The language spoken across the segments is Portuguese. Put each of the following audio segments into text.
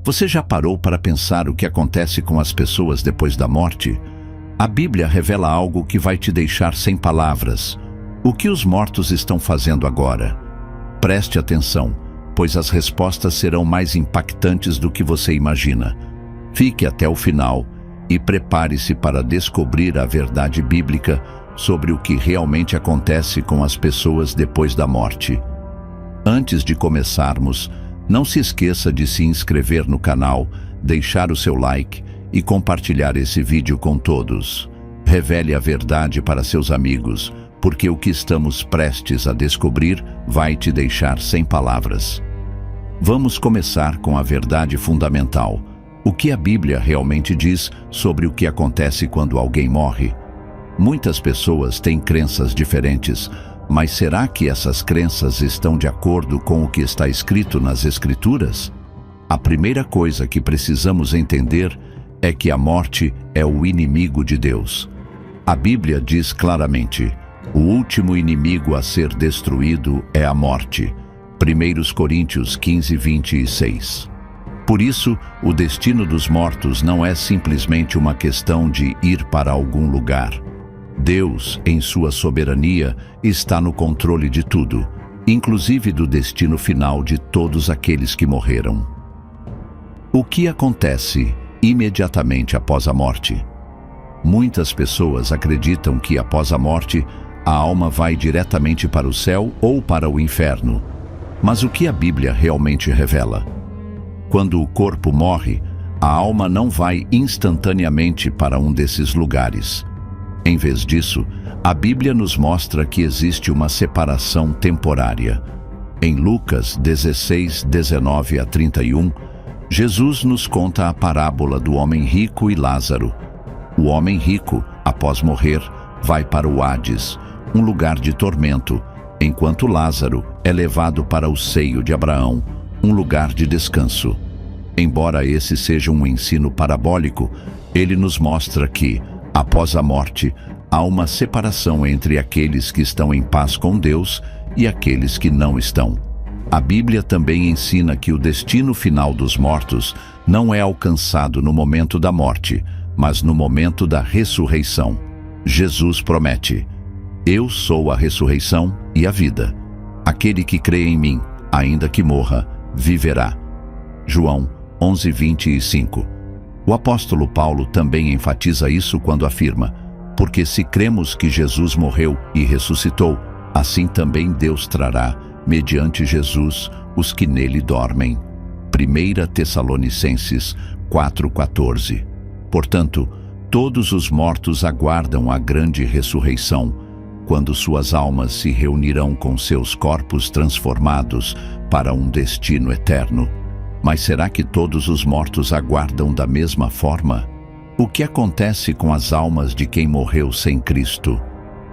Você já parou para pensar o que acontece com as pessoas depois da morte? A Bíblia revela algo que vai te deixar sem palavras. O que os mortos estão fazendo agora? Preste atenção, pois as respostas serão mais impactantes do que você imagina. Fique até o final e prepare-se para descobrir a verdade bíblica sobre o que realmente acontece com as pessoas depois da morte. Antes de começarmos, não se esqueça de se inscrever no canal, deixar o seu like e compartilhar esse vídeo com todos. Revele a verdade para seus amigos, porque o que estamos prestes a descobrir vai te deixar sem palavras. Vamos começar com a verdade fundamental. O que a Bíblia realmente diz sobre o que acontece quando alguém morre? Muitas pessoas têm crenças diferentes, mas será que essas crenças estão de acordo com o que está escrito nas Escrituras? A primeira coisa que precisamos entender é que a morte é o inimigo de Deus. A Bíblia diz claramente: o último inimigo a ser destruído é a morte. 1 Coríntios 15, 26. Por isso, o destino dos mortos não é simplesmente uma questão de ir para algum lugar. Deus, em sua soberania, está no controle de tudo, inclusive do destino final de todos aqueles que morreram. O que acontece imediatamente após a morte? Muitas pessoas acreditam que após a morte, a alma vai diretamente para o céu ou para o inferno. Mas o que a Bíblia realmente revela? Quando o corpo morre, a alma não vai instantaneamente para um desses lugares. Em vez disso, a Bíblia nos mostra que existe uma separação temporária. Em Lucas 16, 19 a 31, Jesus nos conta a parábola do homem rico e Lázaro. O homem rico, após morrer, vai para o Hades, um lugar de tormento, enquanto Lázaro é levado para o seio de Abraão, um lugar de descanso. Embora esse seja um ensino parabólico, ele nos mostra que, após a morte, há uma separação entre aqueles que estão em paz com Deus e aqueles que não estão. A Bíblia também ensina que o destino final dos mortos não é alcançado no momento da morte, mas no momento da ressurreição. Jesus promete: eu sou a ressurreição e a vida. Aquele que crê em mim, ainda que morra, viverá. João 11, 25. O apóstolo Paulo também enfatiza isso quando afirma: porque se cremos que Jesus morreu e ressuscitou, assim também Deus trará, mediante Jesus, os que nele dormem. 1 Tessalonicenses 4,14. Portanto, todos os mortos aguardam a grande ressurreição, quando suas almas se reunirão com seus corpos transformados para um destino eterno. Mas será que todos os mortos aguardam da mesma forma? O que acontece com as almas de quem morreu sem Cristo?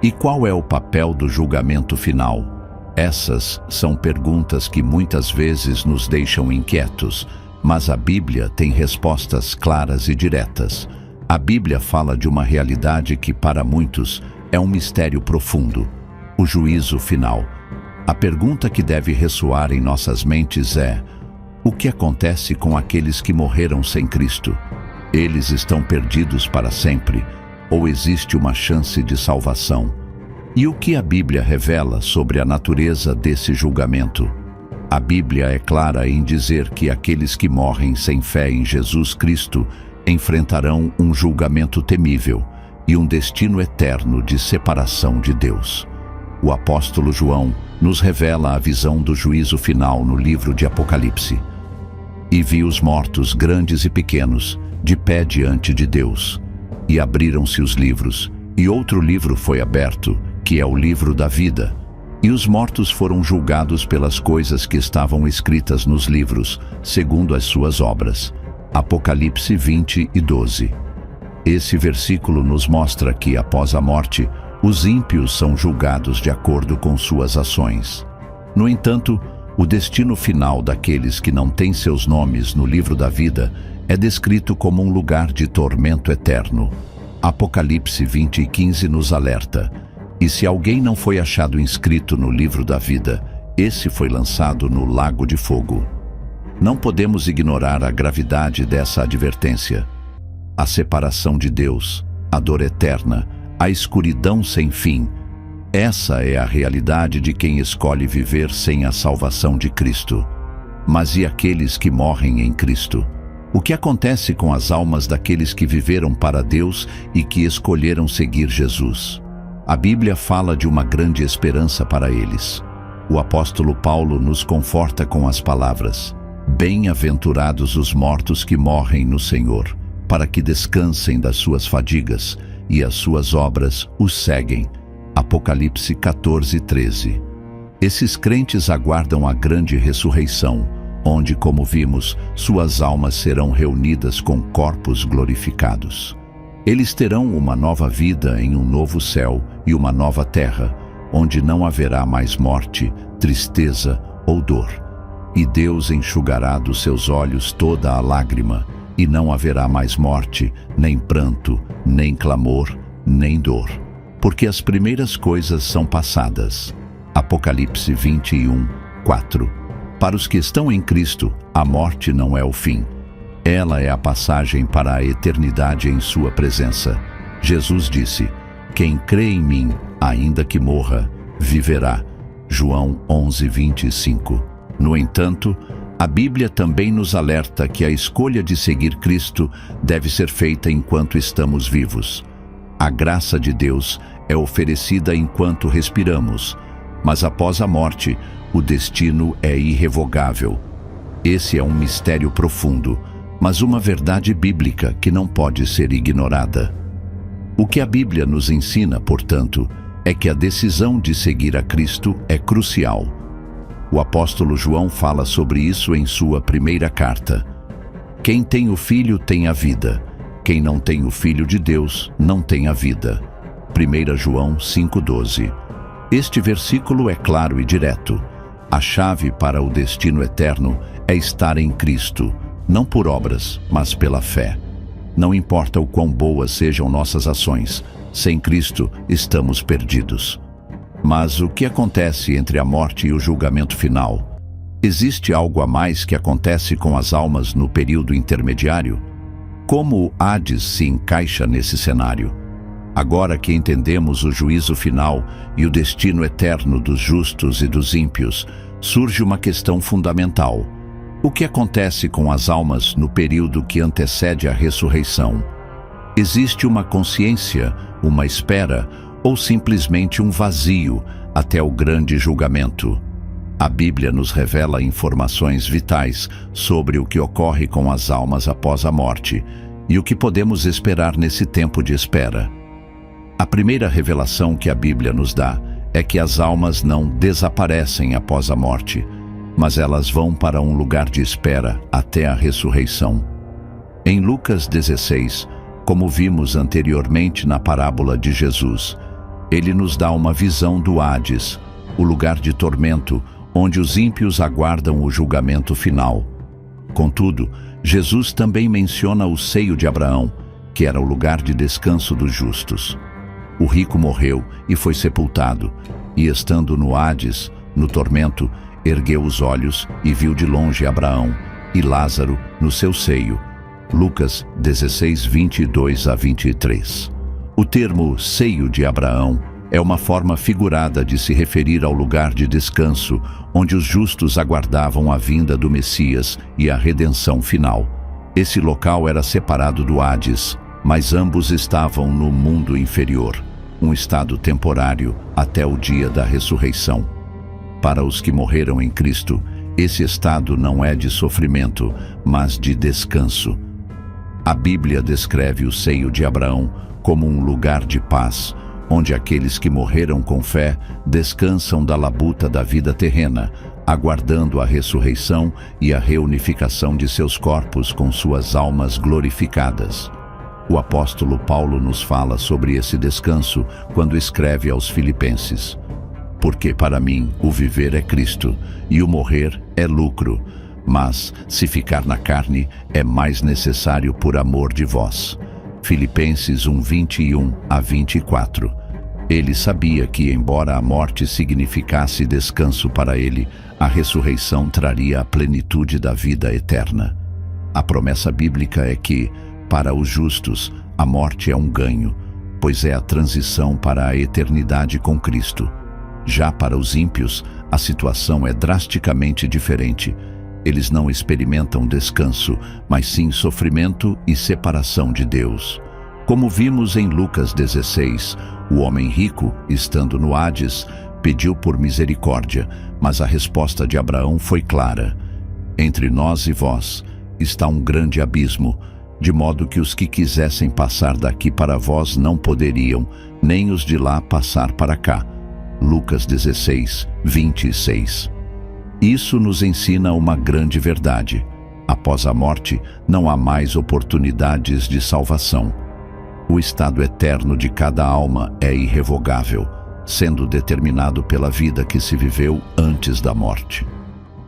E qual é o papel do julgamento final? Essas são perguntas que muitas vezes nos deixam inquietos, mas a Bíblia tem respostas claras e diretas. A Bíblia fala de uma realidade que para muitos é um mistério profundo: o juízo final. A pergunta que deve ressoar em nossas mentes é: o que acontece com aqueles que morreram sem Cristo? Eles estão perdidos para sempre, ou existe uma chance de salvação? E o que a Bíblia revela sobre a natureza desse julgamento? A Bíblia é clara em dizer que aqueles que morrem sem fé em Jesus Cristo enfrentarão um julgamento temível e um destino eterno de separação de Deus. O apóstolo João nos revela a visão do juízo final no livro de Apocalipse. E vi os mortos, grandes e pequenos, de pé diante de Deus. E abriram-se os livros, e outro livro foi aberto, que é o livro da vida. E os mortos foram julgados pelas coisas que estavam escritas nos livros, segundo as suas obras. Apocalipse 20 e 12. Esse versículo nos mostra que, após a morte, os ímpios são julgados de acordo com suas ações. No entanto, o destino final daqueles que não têm seus nomes no livro da vida é descrito como um lugar de tormento eterno. Apocalipse 20 e 15 nos alerta: e se alguém não foi achado inscrito no livro da vida, esse foi lançado no lago de fogo. Não podemos ignorar a gravidade dessa advertência. A separação de Deus, a dor eterna, a escuridão sem fim. Essa é a realidade de quem escolhe viver sem a salvação de Cristo. Mas e aqueles que morrem em Cristo? O que acontece com as almas daqueles que viveram para Deus e que escolheram seguir Jesus? A Bíblia fala de uma grande esperança para eles. O apóstolo Paulo nos conforta com as palavras: bem-aventurados os mortos que morrem no Senhor, para que descansem das suas fadigas, e as suas obras os seguem. Apocalipse 14:13. Esses crentes aguardam a grande ressurreição, onde, como vimos, suas almas serão reunidas com corpos glorificados. Eles terão uma nova vida em um novo céu e uma nova terra, onde não haverá mais morte, tristeza ou dor. E Deus enxugará dos seus olhos toda a lágrima, e não haverá mais morte, nem pranto, nem clamor, nem dor. Porque as primeiras coisas são passadas. Apocalipse 21:4. Para os que estão em Cristo, a morte não é o fim. Ela é a passagem para a eternidade em sua presença. Jesus disse: quem crê em mim, ainda que morra, viverá. João 11:25. No entanto, a Bíblia também nos alerta que a escolha de seguir Cristo deve ser feita enquanto estamos vivos. A graça de Deus é oferecida enquanto respiramos, mas após a morte, o destino é irrevogável. Esse é um mistério profundo, mas uma verdade bíblica que não pode ser ignorada. O que a Bíblia nos ensina, portanto, é que a decisão de seguir a Cristo é crucial. O apóstolo João fala sobre isso em sua primeira carta. Quem tem o Filho tem a vida. Quem não tem o Filho de Deus não tem a vida. 1 João 5:12. Este versículo é claro e direto. A chave para o destino eterno é estar em Cristo, não por obras, mas pela fé. Não importa o quão boas sejam nossas ações, sem Cristo estamos perdidos. Mas o que acontece entre a morte e o julgamento final? Existe algo a mais que acontece com as almas no período intermediário? Como o Hades se encaixa nesse cenário? Agora que entendemos o juízo final e o destino eterno dos justos e dos ímpios, surge uma questão fundamental. O que acontece com as almas no período que antecede a ressurreição? Existe uma consciência, uma espera, ou simplesmente um vazio até o grande julgamento? A Bíblia nos revela informações vitais sobre o que ocorre com as almas após a morte e o que podemos esperar nesse tempo de espera. A primeira revelação que a Bíblia nos dá é que as almas não desaparecem após a morte, mas elas vão para um lugar de espera até a ressurreição. Em Lucas 16, como vimos anteriormente na parábola de Jesus, ele nos dá uma visão do Hades, o lugar de tormento, onde os ímpios aguardam o julgamento final. Contudo, Jesus também menciona o seio de Abraão, que era o lugar de descanso dos justos. O rico morreu e foi sepultado, e estando no Hades, no tormento, ergueu os olhos e viu de longe Abraão e Lázaro no seu seio. Lucas 16, 22-23. O termo seio de Abraão é uma forma figurada de se referir ao lugar de descanso onde os justos aguardavam a vinda do Messias e a redenção final. Esse local era separado do Hades, mas ambos estavam no mundo inferior, um estado temporário até o dia da ressurreição. Para os que morreram em Cristo, esse estado não é de sofrimento, mas de descanso. A Bíblia descreve o seio de Abraão como um lugar de paz, onde aqueles que morreram com fé descansam da labuta da vida terrena, aguardando a ressurreição e a reunificação de seus corpos com suas almas glorificadas. O apóstolo Paulo nos fala sobre esse descanso quando escreve aos Filipenses: porque para mim o viver é Cristo e o morrer é lucro, mas se ficar na carne é mais necessário por amor de vós. Filipenses 1, 21-24. Ele sabia que, embora a morte significasse descanso para ele, a ressurreição traria a plenitude da vida eterna. A promessa bíblica é que, para os justos, a morte é um ganho, pois é a transição para a eternidade com Cristo. Já para os ímpios, a situação é drasticamente diferente. Eles não experimentam descanso, mas sim sofrimento e separação de Deus. Como vimos em Lucas 16, o homem rico, estando no Hades, pediu por misericórdia, mas a resposta de Abraão foi clara: entre nós e vós está um grande abismo, de modo que os que quisessem passar daqui para vós não poderiam, nem os de lá passar para cá. Lucas 16, 26. Isso nos ensina uma grande verdade. Após a morte, não há mais oportunidades de salvação. O estado eterno de cada alma é irrevogável, sendo determinado pela vida que se viveu antes da morte.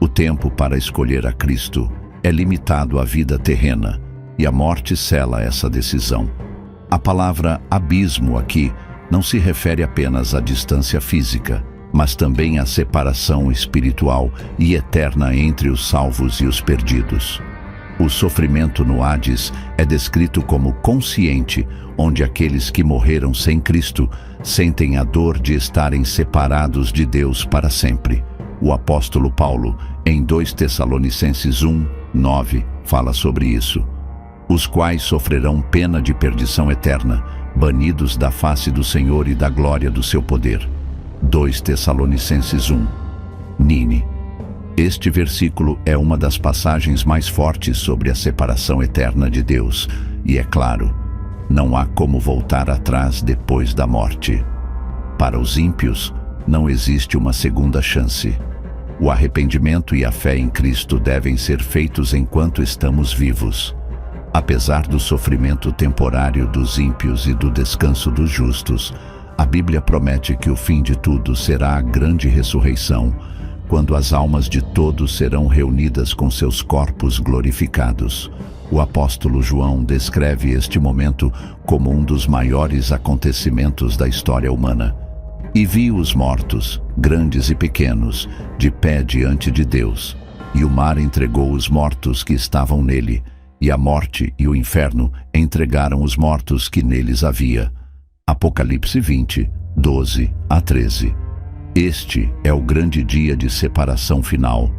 O tempo para escolher a Cristo é limitado à vida terrena, e a morte sela essa decisão. A palavra abismo aqui não se refere apenas à distância física, mas também à separação espiritual e eterna entre os salvos e os perdidos. O sofrimento no Hades é descrito como consciente, onde aqueles que morreram sem Cristo sentem a dor de estarem separados de Deus para sempre. O apóstolo Paulo, em 2 Tessalonicenses 1, 9, fala sobre isso. Os quais sofrerão pena de perdição eterna, banidos da face do Senhor e da glória do seu poder. 2 Tessalonicenses 1. Nini. Este versículo é uma das passagens mais fortes sobre a separação eterna de Deus, e é claro, não há como voltar atrás depois da morte. Para os ímpios, não existe uma segunda chance. O arrependimento e a fé em Cristo devem ser feitos enquanto estamos vivos. Apesar do sofrimento temporário dos ímpios e do descanso dos justos, a Bíblia promete que o fim de tudo será a grande ressurreição, quando as almas de todos serão reunidas com seus corpos glorificados. O apóstolo João descreve este momento como um dos maiores acontecimentos da história humana. E vi os mortos, grandes e pequenos, de pé diante de Deus, e o mar entregou os mortos que estavam nele, e a morte e o inferno entregaram os mortos que neles havia. Apocalipse 20, 12 a 13. Este é o grande dia de separação final.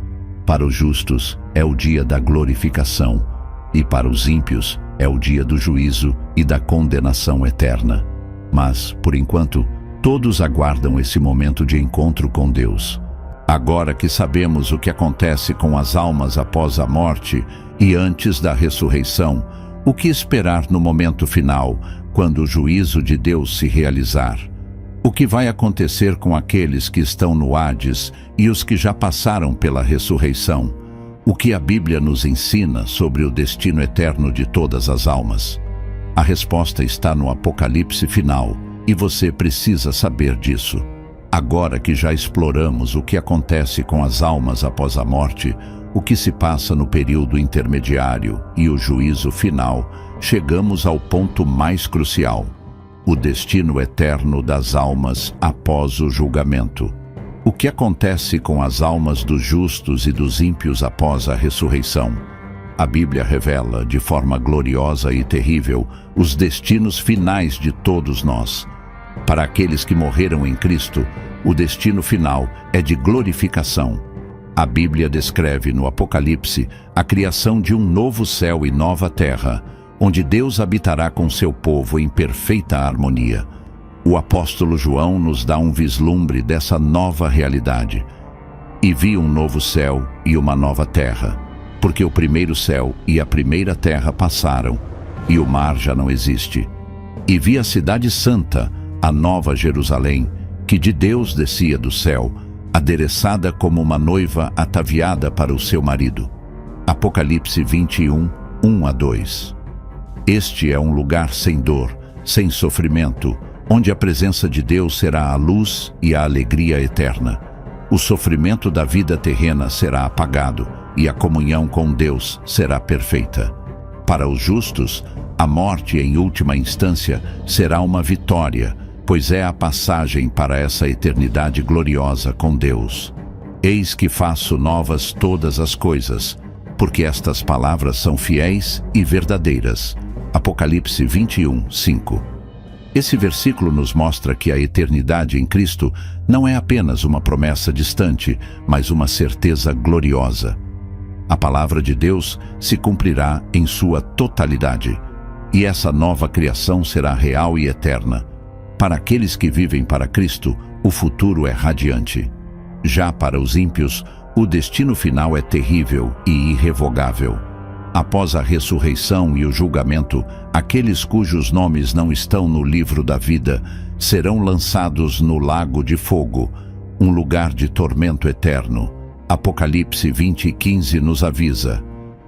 Para os justos é o dia da glorificação, e para os ímpios é o dia do juízo e da condenação eterna. Mas, por enquanto, todos aguardam esse momento de encontro com Deus. Agora que sabemos o que acontece com as almas após a morte e antes da ressurreição, o que esperar no momento final, quando o juízo de Deus se realizar? O que vai acontecer com aqueles que estão no Hades e os que já passaram pela ressurreição? O que a Bíblia nos ensina sobre o destino eterno de todas as almas? A resposta está no Apocalipse final, e você precisa saber disso. Agora que já exploramos o que acontece com as almas após a morte, o que se passa no período intermediário e o juízo final, chegamos ao ponto mais crucial: o destino eterno das almas após o julgamento. O que acontece com as almas dos justos e dos ímpios após a ressurreição? A Bíblia revela, de forma gloriosa e terrível, os destinos finais de todos nós. Para aqueles que morreram em Cristo, o destino final é de glorificação. A Bíblia descreve no Apocalipse a criação de um novo céu e nova terra, onde Deus habitará com seu povo em perfeita harmonia. O apóstolo João nos dá um vislumbre dessa nova realidade. E vi um novo céu e uma nova terra, porque o primeiro céu e a primeira terra passaram, e o mar já não existe. E vi a cidade santa, a nova Jerusalém, que de Deus descia do céu, adereçada como uma noiva ataviada para o seu marido. Apocalipse 21, 1 a 2. Este é um lugar sem dor, sem sofrimento, onde a presença de Deus será a luz e a alegria eterna. O sofrimento da vida terrena será apagado e a comunhão com Deus será perfeita. Para os justos, a morte, em última instância, será uma vitória, pois é a passagem para essa eternidade gloriosa com Deus. Eis que faço novas todas as coisas, porque estas palavras são fiéis e verdadeiras. Apocalipse 21, 5. Esse versículo nos mostra que a eternidade em Cristo não é apenas uma promessa distante, mas uma certeza gloriosa. A palavra de Deus se cumprirá em sua totalidade, e essa nova criação será real e eterna. Para aqueles que vivem para Cristo, o futuro é radiante. Já para os ímpios, o destino final é terrível e irrevogável. Após a ressurreição e o julgamento, aqueles cujos nomes não estão no livro da vida serão lançados no lago de fogo, um lugar de tormento eterno. Apocalipse 20:15 nos avisa: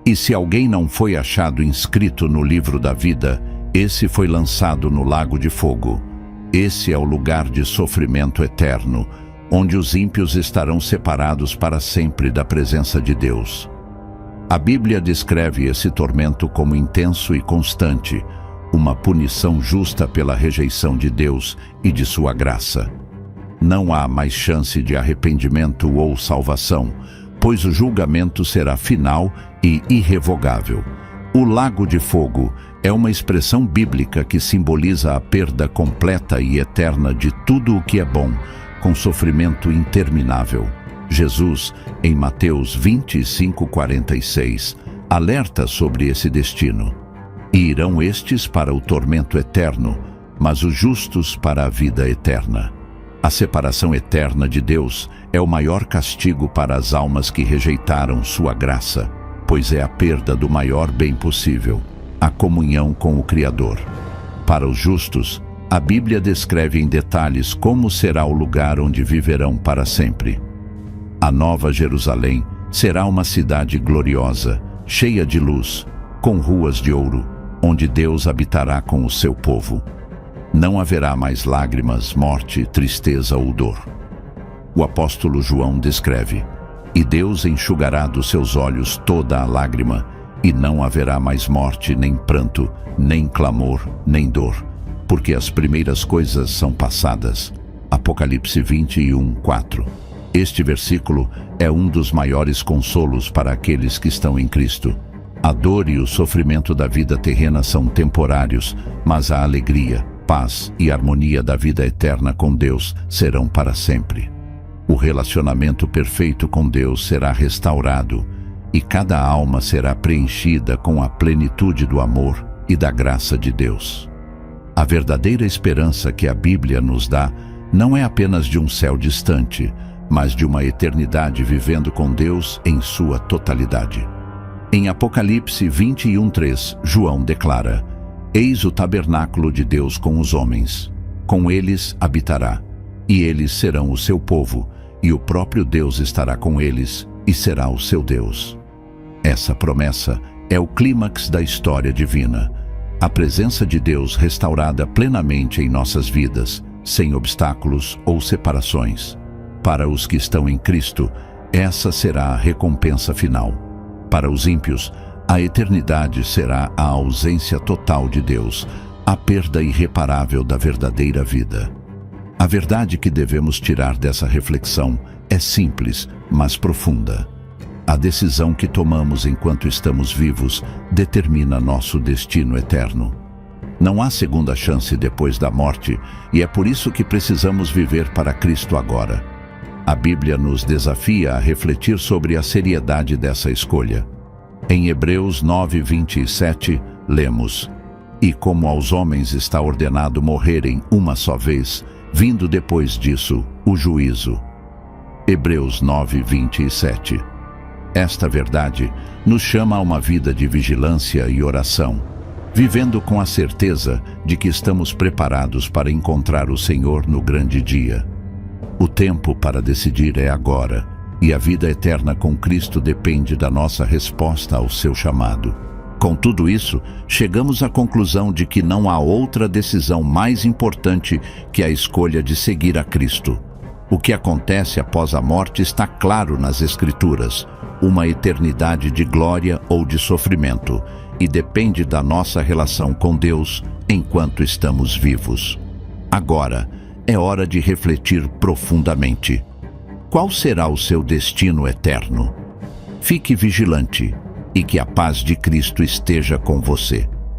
e se alguém não foi achado inscrito no livro da vida, esse foi lançado no lago de fogo. Esse é o lugar de sofrimento eterno, onde os ímpios estarão separados para sempre da presença de Deus. A Bíblia descreve esse tormento como intenso e constante, uma punição justa pela rejeição de Deus e de sua graça. Não há mais chance de arrependimento ou salvação, pois o julgamento será final e irrevogável. O lago de fogo é uma expressão bíblica que simboliza a perda completa e eterna de tudo o que é bom, com sofrimento interminável. Jesus, em Mateus 25:46, alerta sobre esse destino. E irão estes para o tormento eterno, mas os justos para a vida eterna. A separação eterna de Deus é o maior castigo para as almas que rejeitaram sua graça, pois é a perda do maior bem possível, a comunhão com o Criador. Para os justos, a Bíblia descreve em detalhes como será o lugar onde viverão para sempre. A Nova Jerusalém será uma cidade gloriosa, cheia de luz, com ruas de ouro, onde Deus habitará com o seu povo. Não haverá mais lágrimas, morte, tristeza ou dor. O apóstolo João descreve: e Deus enxugará dos seus olhos toda a lágrima, e não haverá mais morte, nem pranto, nem clamor, nem dor, porque as primeiras coisas são passadas. Apocalipse 21:4. Este versículo é um dos maiores consolos para aqueles que estão em Cristo. A dor e o sofrimento da vida terrena são temporários, mas a alegria, paz e harmonia da vida eterna com Deus serão para sempre. O relacionamento perfeito com Deus será restaurado e cada alma será preenchida com a plenitude do amor e da graça de Deus. A verdadeira esperança que a Bíblia nos dá não é apenas de um céu distante, mas de uma eternidade vivendo com Deus em sua totalidade. Em Apocalipse 21:3, João declara: eis o tabernáculo de Deus com os homens. Com eles habitará, e eles serão o seu povo, e o próprio Deus estará com eles, e será o seu Deus. Essa promessa é o clímax da história divina. A presença de Deus restaurada plenamente em nossas vidas, sem obstáculos ou separações. Para os que estão em Cristo, essa será a recompensa final. Para os ímpios, a eternidade será a ausência total de Deus, a perda irreparável da verdadeira vida. A verdade que devemos tirar dessa reflexão é simples, mas profunda. A decisão que tomamos enquanto estamos vivos determina nosso destino eterno. Não há segunda chance depois da morte, e é por isso que precisamos viver para Cristo agora. A Bíblia nos desafia a refletir sobre a seriedade dessa escolha. Em Hebreus 9:27, lemos: e como aos homens está ordenado morrerem uma só vez, vindo depois disso o juízo. Hebreus 9:27. Esta verdade nos chama a uma vida de vigilância e oração, vivendo com a certeza de que estamos preparados para encontrar o Senhor no grande dia. O tempo para decidir é agora, e a vida eterna com Cristo depende da nossa resposta ao seu chamado. Com tudo isso, chegamos à conclusão de que não há outra decisão mais importante que a escolha de seguir a Cristo. O que acontece após a morte está claro nas Escrituras, uma eternidade de glória ou de sofrimento, e depende da nossa relação com Deus enquanto estamos vivos. Agora é hora de refletir profundamente. Qual será o seu destino eterno? Fique vigilante e que a paz de Cristo esteja com você.